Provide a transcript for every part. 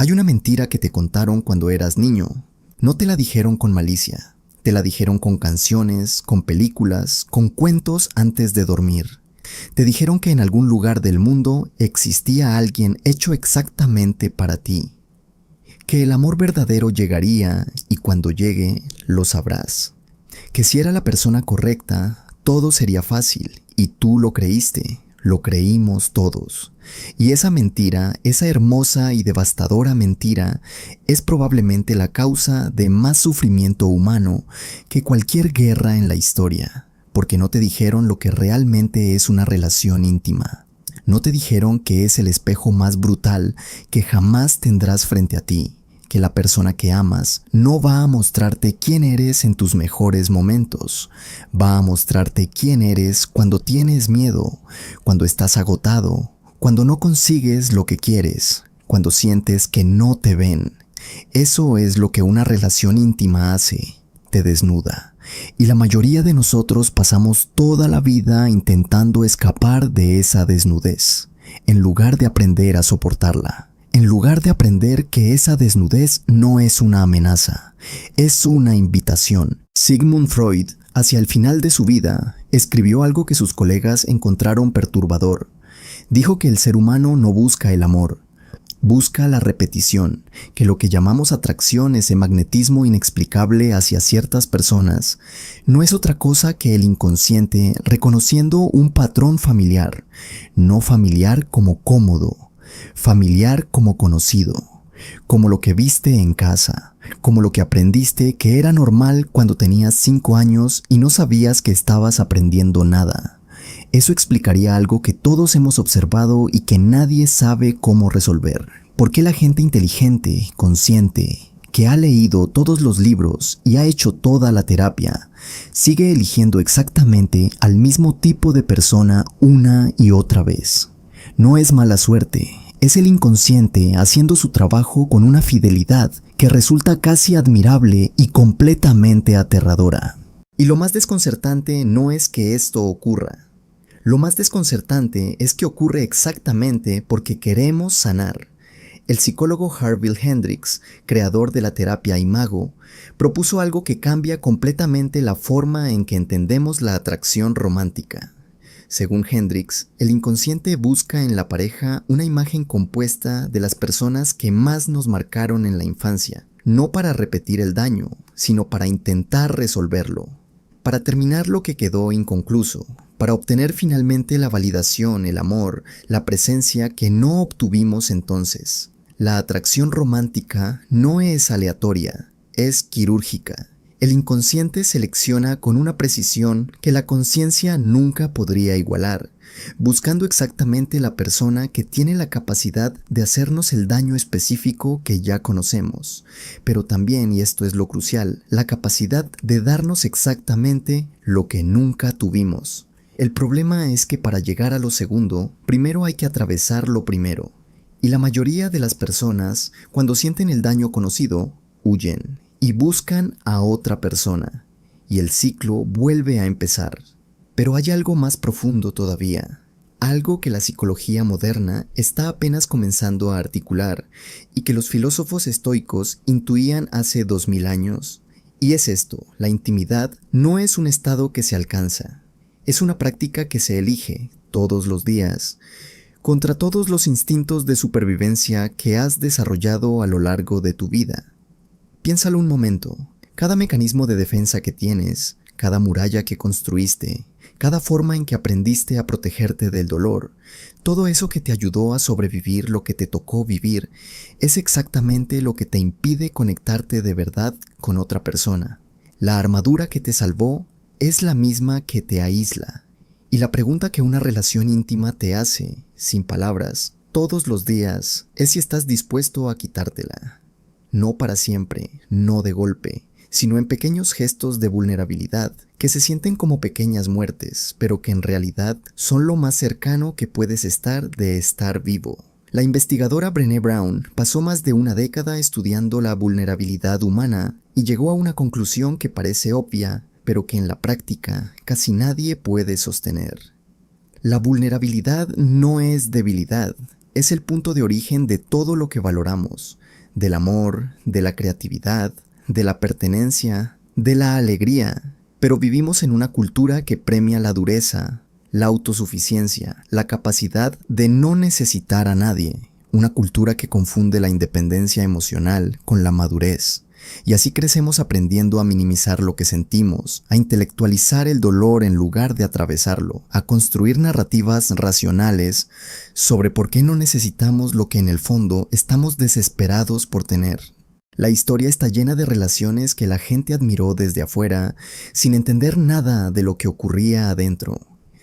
Hay una mentira que te contaron cuando eras niño. No te la dijeron con malicia. Te la dijeron con canciones, con películas, con cuentos antes de dormir. Te dijeron que en algún lugar del mundo existía alguien hecho exactamente para ti. Que el amor verdadero llegaría y cuando llegue lo sabrás. Que si era la persona correcta, todo sería fácil y tú lo creíste, lo creímos todos. Y esa mentira, esa hermosa y devastadora mentira, es probablemente la causa de más sufrimiento humano que cualquier guerra en la historia, porque no te dijeron lo que realmente es una relación íntima. No te dijeron que es el espejo más brutal que jamás tendrás frente a ti, que la persona que amas no va a mostrarte quién eres en tus mejores momentos, va a mostrarte quién eres cuando tienes miedo, cuando estás agotado, cuando no consigues lo que quieres, cuando sientes que no te ven. Eso es lo que una relación íntima hace, te desnuda. Y la mayoría de nosotros pasamos toda la vida intentando escapar de esa desnudez, en lugar de aprender a soportarla. En lugar de aprender que esa desnudez no es una amenaza, es una invitación. Sigmund Freud, hacia el final de su vida, escribió algo que sus colegas encontraron perturbador. Dijo que el ser humano no busca el amor, busca la repetición, que lo que llamamos atracción, ese magnetismo inexplicable hacia ciertas personas, no es otra cosa que el inconsciente reconociendo un patrón familiar, no familiar como cómodo, familiar como conocido, como lo que viste en casa, como lo que aprendiste que era normal cuando tenías 5 años y no sabías que estabas aprendiendo nada. Eso explicaría algo que todos hemos observado y que nadie sabe cómo resolver. ¿Por qué la gente inteligente, consciente, que ha leído todos los libros y ha hecho toda la terapia, sigue eligiendo exactamente al mismo tipo de persona una y otra vez? No es mala suerte, es el inconsciente haciendo su trabajo con una fidelidad que resulta casi admirable y completamente aterradora. Y lo más desconcertante no es que esto ocurra. Lo más desconcertante es que ocurre exactamente porque queremos sanar. El psicólogo Harville Hendrix, creador de la terapia Imago, propuso algo que cambia completamente la forma en que entendemos la atracción romántica. Según Hendrix, el inconsciente busca en la pareja una imagen compuesta de las personas que más nos marcaron en la infancia, no para repetir el daño, sino para intentar resolverlo, para terminar lo que quedó inconcluso, para obtener finalmente la validación, el amor, la presencia que no obtuvimos entonces. La atracción romántica no es aleatoria, es quirúrgica. El inconsciente selecciona con una precisión que la conciencia nunca podría igualar, buscando exactamente la persona que tiene la capacidad de hacernos el daño específico que ya conocemos, pero también, y esto es lo crucial, la capacidad de darnos exactamente lo que nunca tuvimos. El problema es que para llegar a lo segundo, primero hay que atravesar lo primero. Y la mayoría de las personas, cuando sienten el daño conocido, huyen y buscan a otra persona, y el ciclo vuelve a empezar. Pero hay algo más profundo todavía, algo que la psicología moderna está apenas comenzando a articular y que los filósofos estoicos intuían hace 2000 años. Y es esto: la intimidad no es un estado que se alcanza, es una práctica que se elige todos los días, contra todos los instintos de supervivencia que has desarrollado a lo largo de tu vida. Piénsalo un momento, cada mecanismo de defensa que tienes, cada muralla que construiste, cada forma en que aprendiste a protegerte del dolor, todo eso que te ayudó a sobrevivir lo que te tocó vivir, es exactamente lo que te impide conectarte de verdad con otra persona. La armadura que te salvó es la misma que te aísla. Y la pregunta que una relación íntima te hace, sin palabras, todos los días, es si estás dispuesto a quitártela. No para siempre, no de golpe, sino en pequeños gestos de vulnerabilidad, que se sienten como pequeñas muertes, pero que en realidad son lo más cercano que puedes estar de estar vivo. La investigadora Brené Brown pasó más de una década estudiando la vulnerabilidad humana y llegó a una conclusión que parece obvia, pero que en la práctica casi nadie puede sostener. La vulnerabilidad no es debilidad, es el punto de origen de todo lo que valoramos, del amor, de la creatividad, de la pertenencia, de la alegría. Pero vivimos en una cultura que premia la dureza, la autosuficiencia, la capacidad de no necesitar a nadie. Una cultura que confunde la independencia emocional con la madurez. Y así crecemos aprendiendo a minimizar lo que sentimos, a intelectualizar el dolor en lugar de atravesarlo, a construir narrativas racionales sobre por qué no necesitamos lo que en el fondo estamos desesperados por tener. La historia está llena de relaciones que la gente admiró desde afuera, sin entender nada de lo que ocurría adentro.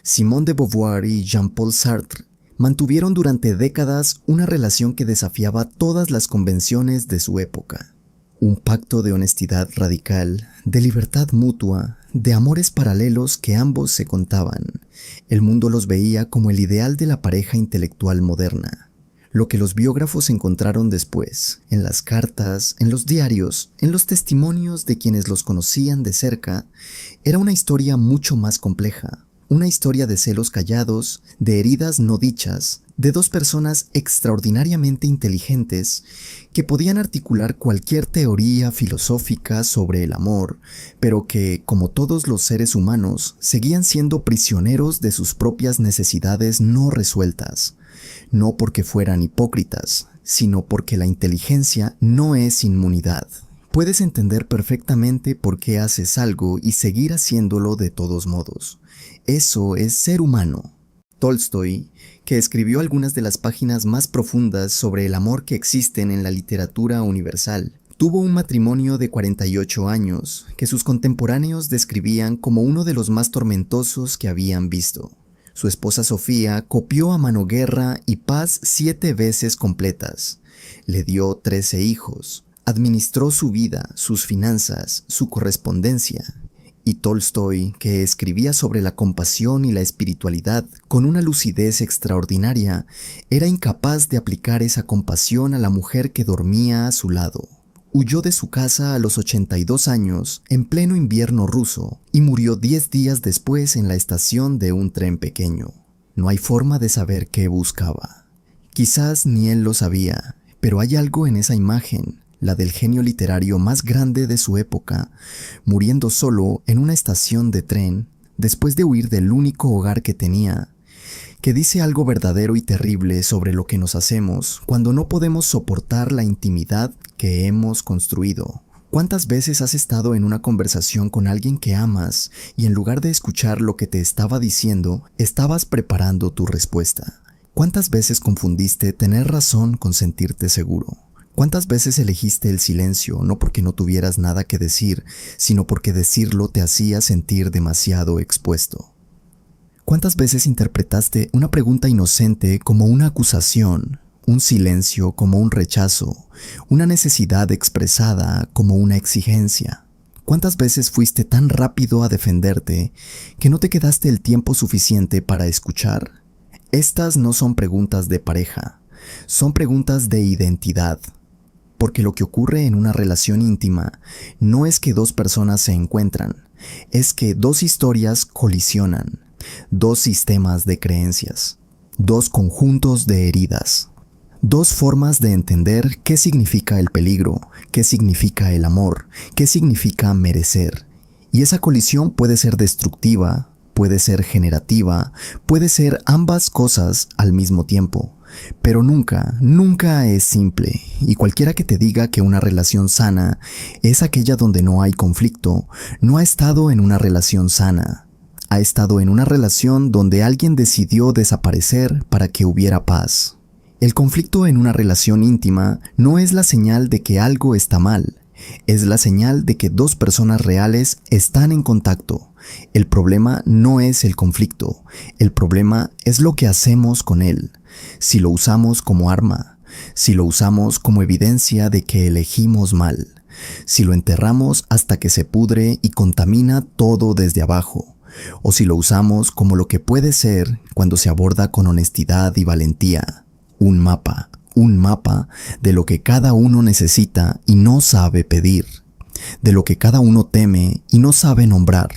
Simone de Beauvoir y Jean-Paul Sartre mantuvieron durante décadas una relación que desafiaba todas las convenciones de su época. Un pacto de honestidad radical, de libertad mutua, de amores paralelos que ambos se contaban. El mundo los veía como el ideal de la pareja intelectual moderna. Lo que los biógrafos encontraron después, en las cartas, en los diarios, en los testimonios de quienes los conocían de cerca, era una historia mucho más compleja. Una historia de celos callados, de heridas no dichas, de dos personas extraordinariamente inteligentes que podían articular cualquier teoría filosófica sobre el amor, pero que, como todos los seres humanos, seguían siendo prisioneros de sus propias necesidades no resueltas. No porque fueran hipócritas, sino porque la inteligencia no es inmunidad. Puedes entender perfectamente por qué haces algo y seguir haciéndolo de todos modos. Eso es ser humano. Tolstoy, que escribió algunas de las páginas más profundas sobre el amor que existen en la literatura universal, tuvo un matrimonio de 48 años que sus contemporáneos describían como uno de los más tormentosos que habían visto. Su esposa Sofía copió a mano Guerra y Paz 7 veces completas. Le dio 13 hijos. Administró su vida, sus finanzas, su correspondencia. Y Tolstoy, que escribía sobre la compasión y la espiritualidad con una lucidez extraordinaria, era incapaz de aplicar esa compasión a la mujer que dormía a su lado. Huyó de su casa a los 82 años, en pleno invierno ruso, y murió 10 días después en la estación de un tren pequeño. No hay forma de saber qué buscaba. Quizás ni él lo sabía, pero hay algo en esa imagen, la del genio literario más grande de su época, muriendo solo en una estación de tren, después de huir del único hogar que tenía, que dice algo verdadero y terrible sobre lo que nos hacemos cuando no podemos soportar la intimidad que hemos construido. ¿Cuántas veces has estado en una conversación con alguien que amas y en lugar de escuchar lo que te estaba diciendo, estabas preparando tu respuesta? ¿Cuántas veces confundiste tener razón con sentirte seguro? ¿Cuántas veces elegiste el silencio no porque no tuvieras nada que decir, sino porque decirlo te hacía sentir demasiado expuesto? ¿Cuántas veces interpretaste una pregunta inocente como una acusación, un silencio como un rechazo, una necesidad expresada como una exigencia? ¿Cuántas veces fuiste tan rápido a defenderte que no te quedaste el tiempo suficiente para escuchar? Estas no son preguntas de pareja, son preguntas de identidad. Porque lo que ocurre en una relación íntima no es que dos personas se encuentran, es que dos historias colisionan. Dos sistemas de creencias, dos conjuntos de heridas, dos formas de entender qué significa el peligro, qué significa el amor, qué significa merecer. Y esa colisión puede ser destructiva, puede ser generativa, puede ser ambas cosas al mismo tiempo. Pero nunca, nunca es simple, y cualquiera que te diga que una relación sana es aquella donde no hay conflicto, no ha estado en una relación sana. Ha estado en una relación donde alguien decidió desaparecer para que hubiera paz. El conflicto en una relación íntima no es la señal de que algo está mal, es la señal de que dos personas reales están en contacto. El problema no es el conflicto, el problema es lo que hacemos con él. Si lo usamos como arma, si lo usamos como evidencia de que elegimos mal, si lo enterramos hasta que se pudre y contamina todo desde abajo, o si lo usamos como lo que puede ser cuando se aborda con honestidad y valentía, un mapa de lo que cada uno necesita y no sabe pedir, de lo que cada uno teme y no sabe nombrar,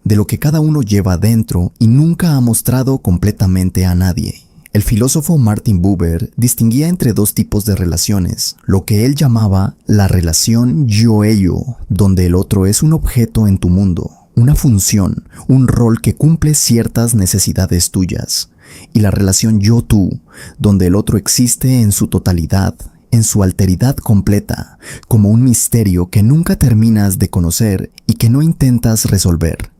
de lo que cada uno lleva dentro y nunca ha mostrado completamente a nadie. El filósofo Martin Buber distinguía entre dos tipos de relaciones, lo que él llamaba la relación yo-ello, donde el otro es un objeto en tu mundo, una función, un rol que cumple ciertas necesidades tuyas, y la relación yo-tú, donde el otro existe en su totalidad, en su alteridad completa, como un misterio que nunca terminas de conocer y que no intentas resolver.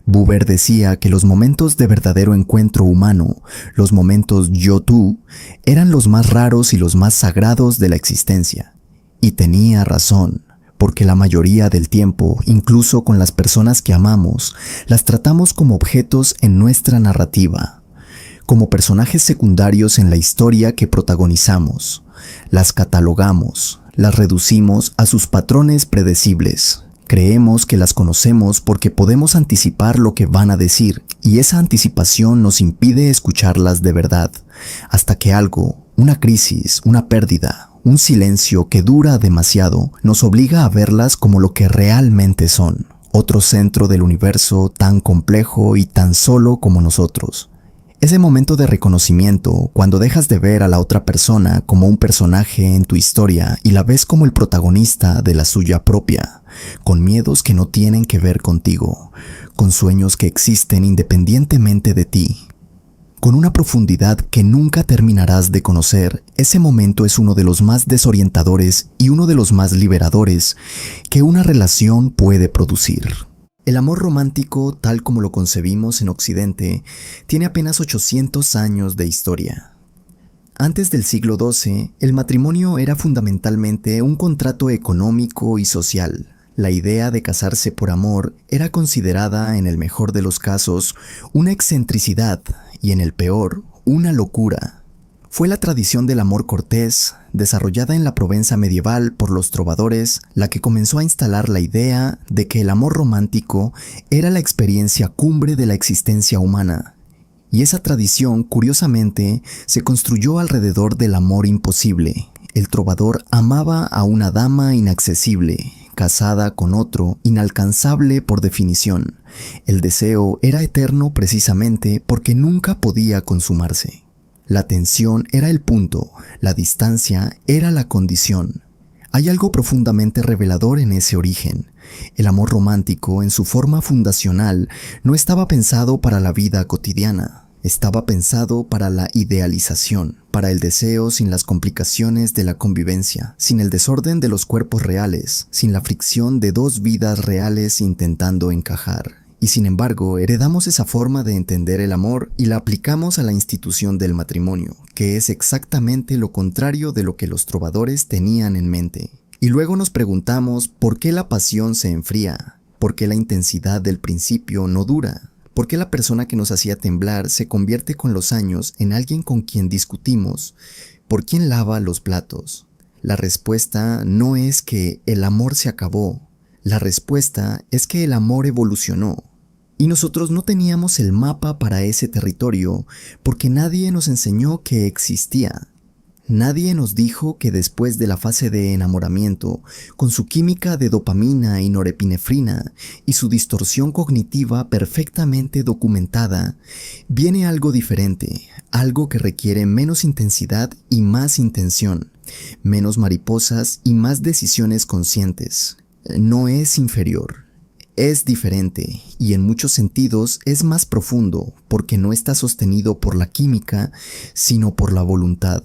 Buber decía que los momentos de verdadero encuentro humano, los momentos yo-tú, eran los más raros y los más sagrados de la existencia. Y tenía razón, porque la mayoría del tiempo, incluso con las personas que amamos, las tratamos como objetos en nuestra narrativa, como personajes secundarios en la historia que protagonizamos. Las catalogamos, las reducimos a sus patrones predecibles. Creemos que las conocemos porque podemos anticipar lo que van a decir, y esa anticipación nos impide escucharlas de verdad, hasta que algo, una crisis, una pérdida, un silencio que dura demasiado, nos obliga a verlas como lo que realmente son, otro centro del universo tan complejo y tan solo como nosotros. Ese momento de reconocimiento, cuando dejas de ver a la otra persona como un personaje en tu historia y la ves como el protagonista de la suya propia, con miedos que no tienen que ver contigo, con sueños que existen independientemente de ti, con una profundidad que nunca terminarás de conocer, ese momento es uno de los más desorientadores y uno de los más liberadores que una relación puede producir. El amor romántico, tal como lo concebimos en Occidente, tiene apenas 800 años de historia. Antes del siglo XII, el matrimonio era fundamentalmente un contrato económico y social. La idea de casarse por amor era considerada, en el mejor de los casos, una excentricidad y, en el peor, una locura. Fue la tradición del amor cortés, desarrollada en la Provenza medieval por los trovadores, la que comenzó a instalar la idea de que el amor romántico era la experiencia cumbre de la existencia humana. Y esa tradición, curiosamente, se construyó alrededor del amor imposible. El trovador amaba a una dama inaccesible, casada con otro, inalcanzable por definición. El deseo era eterno precisamente porque nunca podía consumarse. La tensión era el punto, la distancia era la condición. Hay algo profundamente revelador en ese origen. El amor romántico, en su forma fundacional, no estaba pensado para la vida cotidiana. Estaba pensado para la idealización, para el deseo sin las complicaciones de la convivencia, sin el desorden de los cuerpos reales, sin la fricción de dos vidas reales intentando encajar. Y sin embargo, heredamos esa forma de entender el amor y la aplicamos a la institución del matrimonio, que es exactamente lo contrario de lo que los trovadores tenían en mente. Y luego nos preguntamos por qué la pasión se enfría, por qué la intensidad del principio no dura, por qué la persona que nos hacía temblar se convierte con los años en alguien con quien discutimos, por quién lava los platos. La respuesta no es que el amor se acabó, la respuesta es que el amor evolucionó. Y nosotros no teníamos el mapa para ese territorio porque nadie nos enseñó que existía. Nadie nos dijo que después de la fase de enamoramiento, con su química de dopamina y norepinefrina y su distorsión cognitiva perfectamente documentada, viene algo diferente, algo que requiere menos intensidad y más intención, menos mariposas y más decisiones conscientes. No es inferior. Es diferente y en muchos sentidos es más profundo porque no está sostenido por la química, sino por la voluntad.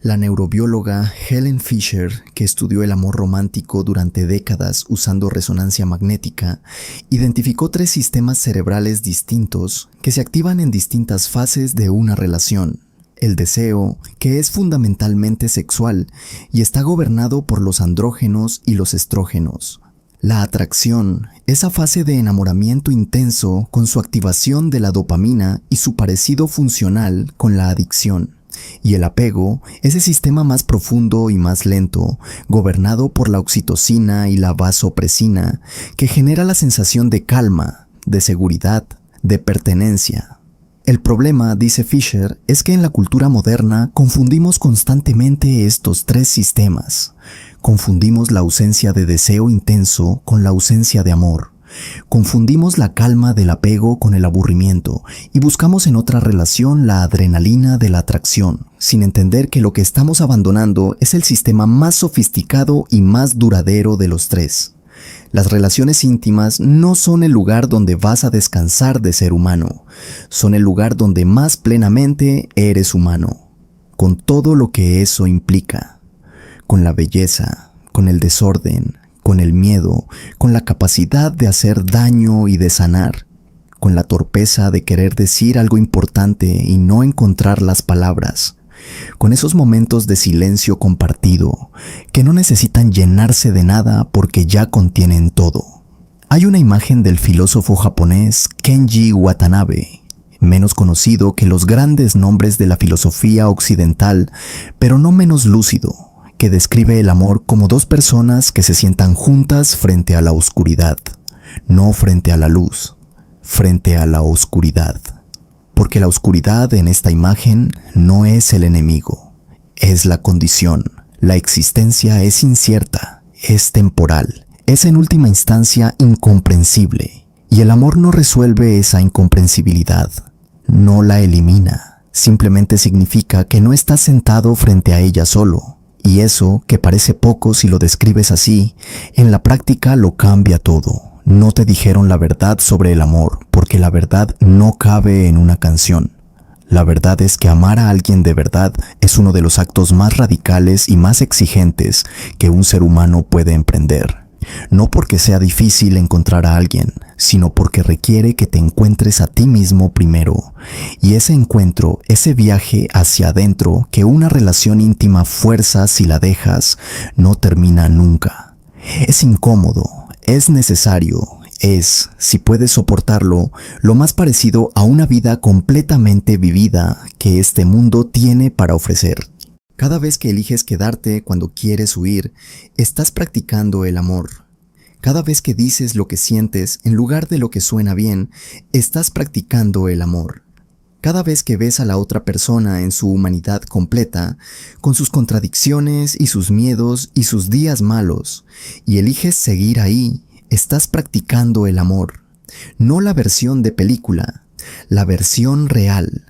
La neurobióloga Helen Fisher, que estudió el amor romántico durante décadas usando resonancia magnética, identificó 3 sistemas cerebrales distintos que se activan en distintas fases de una relación. El deseo, que es fundamentalmente sexual y está gobernado por los andrógenos y los estrógenos. La atracción, esa fase de enamoramiento intenso con su activación de la dopamina y su parecido funcional con la adicción. Y el apego, ese sistema más profundo y más lento, gobernado por la oxitocina y la vasopresina, que genera la sensación de calma, de seguridad, de pertenencia. El problema, dice Fisher, es que en la cultura moderna confundimos constantemente estos 3 sistemas. Confundimos la ausencia de deseo intenso con la ausencia de amor. Confundimos la calma del apego con el aburrimiento y buscamos en otra relación la adrenalina de la atracción, sin entender que lo que estamos abandonando es el sistema más sofisticado y más duradero de los tres. Las relaciones íntimas no son el lugar donde vas a descansar de ser humano, son el lugar donde más plenamente eres humano, con todo lo que eso implica, con la belleza, con el desorden, con el miedo, con la capacidad de hacer daño y de sanar, con la torpeza de querer decir algo importante y no encontrar las palabras, con esos momentos de silencio compartido que no necesitan llenarse de nada porque ya contienen todo. Hay una imagen del filósofo japonés Kenji Watanabe, menos conocido que los grandes nombres de la filosofía occidental, pero no menos lúcido, que describe el amor como dos personas que se sientan juntas frente a la oscuridad, no frente a la luz, frente a la oscuridad. Porque la oscuridad en esta imagen no es el enemigo, es la condición. La existencia es incierta, es temporal, es en última instancia incomprensible, y el amor no resuelve esa incomprensibilidad, no la elimina, simplemente significa que no estás sentado frente a ella solo. Y eso, que parece poco si lo describes así, en la práctica lo cambia todo. No te dijeron la verdad sobre el amor, porque la verdad no cabe en una canción. La verdad es que amar a alguien de verdad es uno de los actos más radicales y más exigentes que un ser humano puede emprender. No porque sea difícil encontrar a alguien, sino porque requiere que te encuentres a ti mismo primero. Y ese encuentro, ese viaje hacia adentro que una relación íntima fuerza si la dejas, no termina nunca. Es incómodo, es necesario, es, si puedes soportarlo, lo más parecido a una vida completamente vivida que este mundo tiene para ofrecer. Cada vez que eliges quedarte cuando quieres huir, estás practicando el amor. Cada vez que dices lo que sientes en lugar de lo que suena bien, estás practicando el amor. Cada vez que ves a la otra persona en su humanidad completa, con sus contradicciones y sus miedos y sus días malos, y eliges seguir ahí, estás practicando el amor. No la versión de película, la versión real,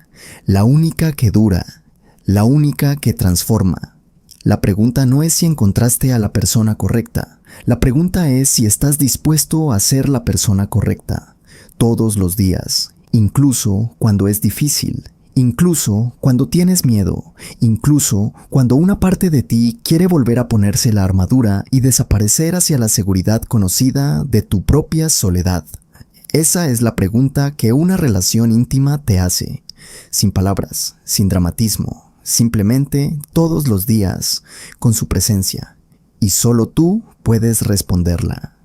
la única que dura, la única que transforma. La pregunta no es si encontraste a la persona correcta. La pregunta es si estás dispuesto a ser la persona correcta, todos los días, incluso cuando es difícil, incluso cuando tienes miedo, incluso cuando una parte de ti quiere volver a ponerse la armadura y desaparecer hacia la seguridad conocida de tu propia soledad. Esa es la pregunta que una relación íntima te hace, sin palabras, sin dramatismo, simplemente todos los días, con su presencia. Y solo tú puedes responderla.